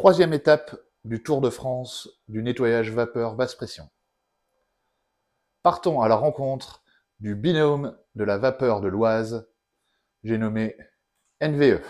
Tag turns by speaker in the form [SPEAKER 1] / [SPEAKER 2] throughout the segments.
[SPEAKER 1] Troisième étape du Tour de France du nettoyage vapeur basse pression. Partons à la rencontre du binôme de la vapeur de l'Oise, j'ai nommé NVE.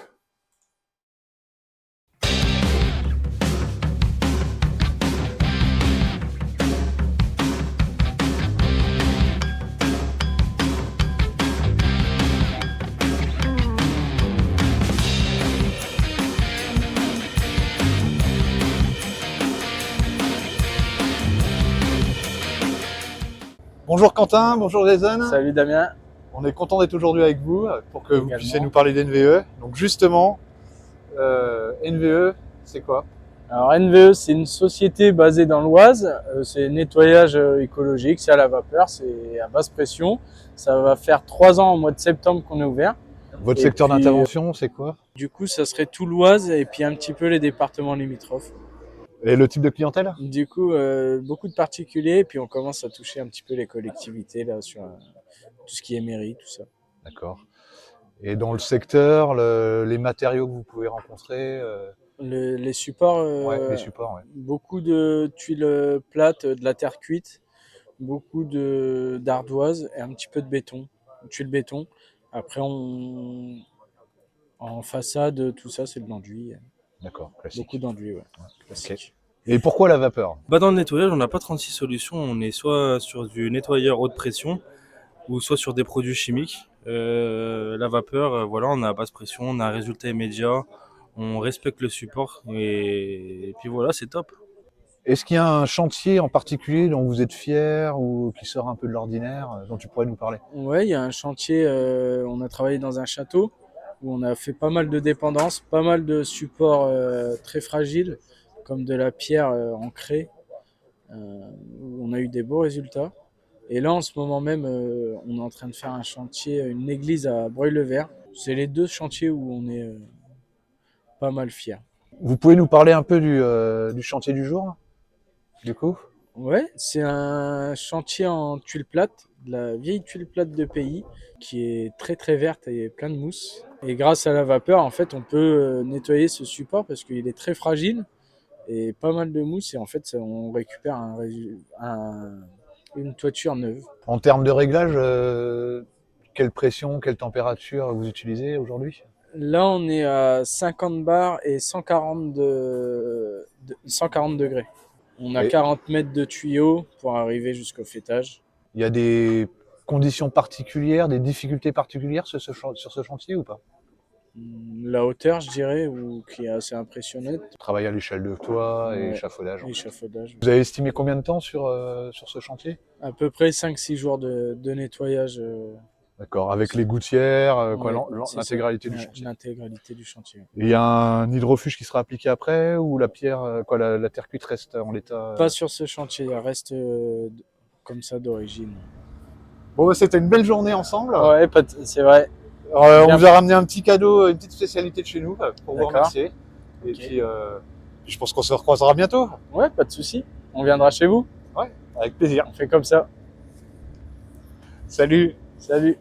[SPEAKER 1] Bonjour Quentin, bonjour Jason.
[SPEAKER 2] Salut Damien.
[SPEAKER 1] On est content d'être aujourd'hui avec vous pour que vous
[SPEAKER 2] Également.
[SPEAKER 1] puissiez nous parler d'NVE. Donc justement, NVE, c'est quoi?
[SPEAKER 2] Alors NVE, c'est une société basée dans l'Oise. C'est nettoyage écologique, c'est à la vapeur, c'est à basse pression. Ça va faire 3 ans au mois de septembre qu'on est ouvert.
[SPEAKER 1] Votre
[SPEAKER 2] Et
[SPEAKER 1] secteur
[SPEAKER 2] puis,
[SPEAKER 1] d'intervention, c'est quoi?
[SPEAKER 2] Du coup, ça serait tout l'Oise et puis un petit peu les départements limitrophes.
[SPEAKER 1] Et le type de clientèle?
[SPEAKER 2] Du coup, beaucoup de particuliers et puis on commence à toucher un petit peu les collectivités là sur tout ce qui est mairie, tout ça.
[SPEAKER 1] D'accord. Et dans le secteur, les matériaux que vous pouvez rencontrer,
[SPEAKER 2] Les supports,
[SPEAKER 1] les supports, ouais.
[SPEAKER 2] beaucoup de tuiles plates, de la terre cuite, beaucoup d'ardoise et un petit peu de béton, tuiles béton. Après, en façade, tout ça, c'est de l'enduit.
[SPEAKER 1] D'accord, classique.
[SPEAKER 2] Beaucoup d'enduit, ouais. Classique.
[SPEAKER 1] Et pourquoi la vapeur?
[SPEAKER 3] Dans le nettoyage, on n'a pas 36 solutions. On est soit sur du nettoyeur haute pression ou soit sur des produits chimiques. La vapeur, voilà, on a à basse pression, on a un résultat immédiat, on respecte le support et puis voilà, c'est top.
[SPEAKER 1] Est-ce qu'il y a un chantier en particulier dont vous êtes fier ou qui sort un peu de l'ordinaire, dont tu pourrais nous parler?
[SPEAKER 2] Ouais, il y a un chantier, on a travaillé dans un château où on a fait pas mal de dépendances, pas mal de supports très fragiles, comme de la pierre en craie, où on a eu des beaux résultats. Et là, en ce moment même, on est en train de faire un chantier, une église à Breuil-le-Vert. C'est les 2 chantiers où on est pas mal fiers.
[SPEAKER 1] Vous pouvez nous parler un peu du chantier du jour, du coup?
[SPEAKER 2] Ouais, c'est un chantier en tuile plate, de la vieille tuile plate de pays, qui est très très verte et plein de mousse. Et grâce à la vapeur, en fait, on peut nettoyer ce support parce qu'il est très fragile et pas mal de mousse. Et en fait, on récupère une toiture neuve.
[SPEAKER 1] En termes de réglage, quelle pression, quelle température vous utilisez aujourd'hui?
[SPEAKER 2] Là, on est à 50 bars et 140 degrés. On a
[SPEAKER 1] Et
[SPEAKER 2] 40 mètres de tuyaux pour arriver jusqu'au fêtage.
[SPEAKER 1] il y a des conditions particulières, des difficultés particulières sur ce chantier ou pas?
[SPEAKER 2] La hauteur, je dirais, qui est assez impressionnante.
[SPEAKER 1] Travail à l'échelle de toit et
[SPEAKER 2] Ouais,
[SPEAKER 1] échafaudage.
[SPEAKER 2] l'échafaudage.
[SPEAKER 1] Vous avez estimé combien de temps sur ce chantier?
[SPEAKER 2] À peu près 5-6 jours de nettoyage.
[SPEAKER 1] D'accord, avec les gouttières,
[SPEAKER 2] Ouais, c'est
[SPEAKER 1] l'intégralité
[SPEAKER 2] ça.
[SPEAKER 1] du
[SPEAKER 2] Ouais,
[SPEAKER 1] chantier.
[SPEAKER 2] l'intégralité du chantier.
[SPEAKER 1] Et il y a un hydrofuge qui sera appliqué après ou la pierre, la terre cuite reste en l'état?
[SPEAKER 2] Pas sur ce chantier, elle reste comme ça d'origine.
[SPEAKER 1] Bon, bah, c'était une belle journée ensemble.
[SPEAKER 2] Ouais, c'est vrai.
[SPEAKER 1] On vous a ramené un petit cadeau, une petite spécialité de chez nous pour vous
[SPEAKER 2] D'accord.
[SPEAKER 1] remercier. Et
[SPEAKER 2] Ok.
[SPEAKER 1] puis, je pense qu'on se recroisera bientôt.
[SPEAKER 2] Ouais, pas de souci. On viendra chez vous.
[SPEAKER 1] Ouais, avec plaisir.
[SPEAKER 2] On fait comme ça.
[SPEAKER 1] Salut!
[SPEAKER 2] Salut.